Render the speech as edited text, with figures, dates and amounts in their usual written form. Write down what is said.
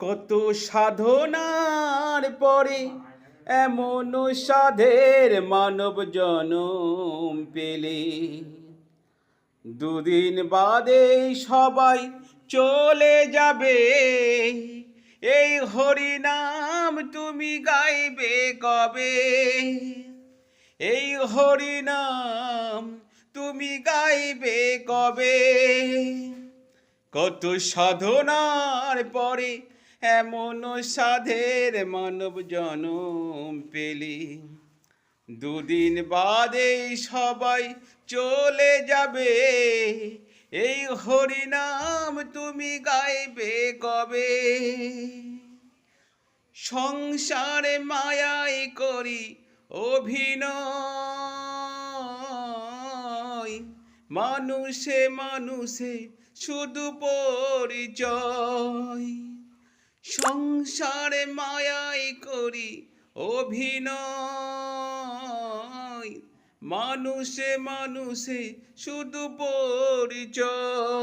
কত সাধনার পরে এমন সাধের মানব জনম পেলে, দুদিন বাদে সবাই চলে যাবে। এই হরিনাম তুমি গাইবে কবে? এই হরিনাম তুমি গাইবে কবে? কত সাধনার পরে এমন সাধের মানব জনম পেলি, দুদিন বাদে সবাই চলে যাবে। এই হরিনাম তুমি গাইবে কবে? সংসারে মায়ায় করি অভিনয়, মানুষে মানুষে শুধু পরিচয়। সংসারে মায়ায় করি অভিনয়, মানুষে মানুষে শুধু পরিচয়।